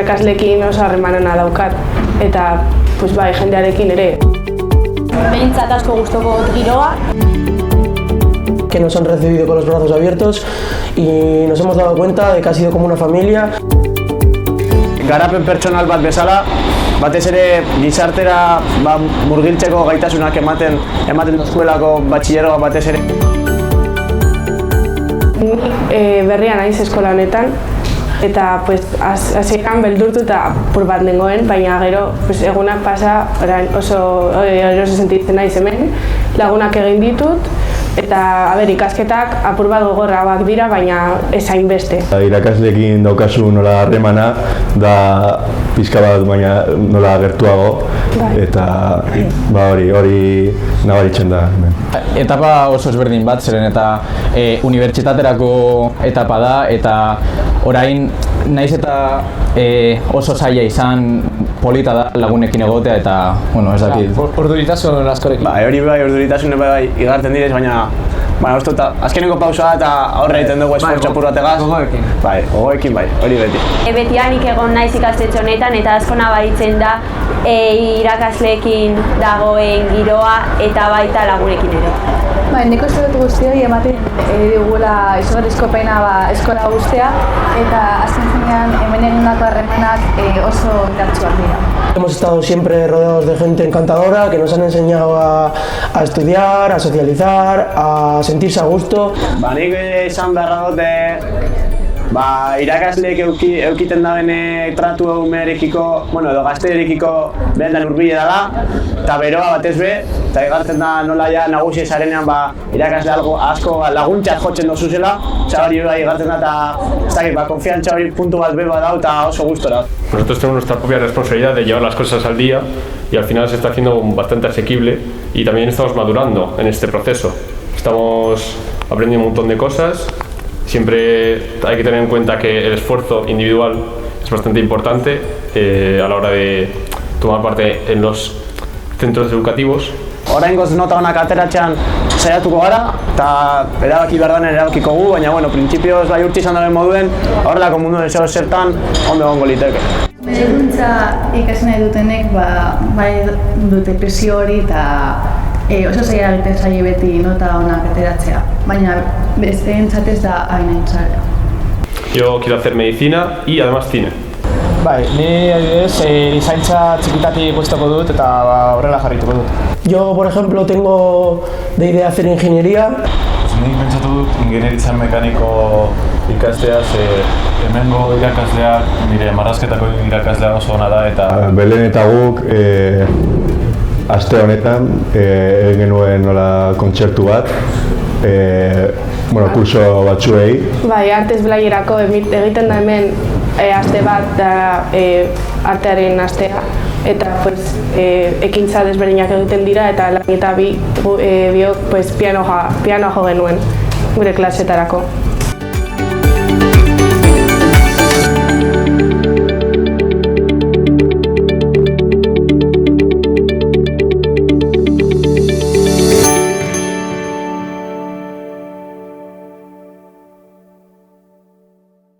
irakasleekin oso harreman ona daukat, eta pues bai, jendearekin ere. Behintzat asko gustoko giroa. Que nos han recibido con los brazos abiertos y nos hemos dado cuenta de que ha sido como una familia. Garapen pertsonal bat bezala, batez ere gizartera murgiltzeko gaitasunak ematen dozkuelako batxilergoa batez ere. Berria naiz eskola honetan, eta hasieran beldurtu eta apur bat nengoen, baina gero egunak pasa, oso eroso sentitzen naiz hemen, lagunak egin ditut, eta ikasketak apur bat gogorragoak dira, baina ez hainbeste. Irakasleekin daukazu nola harremana da pixka bat baina nola gertuago, eta hori nabaritzen da. Etapa oso ezberdin bat, zeren eta unibertsitaterako etapa da, eta orain naiz eta oso zaila izan polita da lagunekin egotea eta, ez dakit. Urduritasun askorekin. Hori bai, urduritasun igartzen direz, baina uste eta azkeneko pausoa eta aurre egiten dugu esfortzu apur bategaz. Gogoekin bai, hori beti. Betianik egon naiz ikastetxe honetan eta asko nabaritzen da irakasleekin dagoen giroa eta baita lagunekin ere. Nik uste dut guztioi ematen digula izugarrizko pena eskola guztia eta azken finean hemen egindako harremanak oso indartsuak dira. Hemos estado siempre rodeados de gente encantadora que nos han enseñado a estudiar, a socializar, a sentirse a gusto. Nik esan beharra dute irakasleek eukiten daben tratu umearekiko, edo gaztearekiko behendan hurbile dela, eta beroa batez be, eta igartzen da nola nagusi esarenean irakasle asko laguntzat jotzen dozuzela, eta hori igartzen da eta konfiantza hori puntu bat beba dau eta oso gustora. Nosotros tenemos nuestra propia responsabilidad de llevar las cosas al día y al final se está haciendo bastante asequible y también estamos madurando en este proceso. Estamos aprendiendo un montón de cosas. Siempre hay que tener en cuenta que el esfuerzo individual es bastante importante a la hora de tomar parte en los centros educativos. Oraingoz nota onak ateratzean saiatuko gara, eta erabaki behar denean erabakiko gu, baina printzipioz urte izan daben moduen, horrelako mundu deseo zertan ondo egongo liteke. Medikuntza ikasi nahi dutenek bai dute presio hori eta oso zaila egiten zaie beti nota onak ateratzea, baina besteentzat ez da hain zaila. Yo quiero hacer medicina y además cine. Ni adibidez zaintza txikitatik gustoko dut eta horrela jarrituko dut. Yo, por ejemplo, tengo de idea hacer ingeniería. Nik pentsatu dut ingenieritzan mekaniko ikasteaz, hemengo irakasleak, nire marrazketako irakaslea oso ona da eta Belen eta guk aste honetan egin genuen nola kontzertu bat, kurso batzuei. Artes Blayerako egiten da hemen aste bat da artearen astea, eta ekintza desberdinak egiten dira eta lan eta biok pianoa jo genuen gure klasetarako.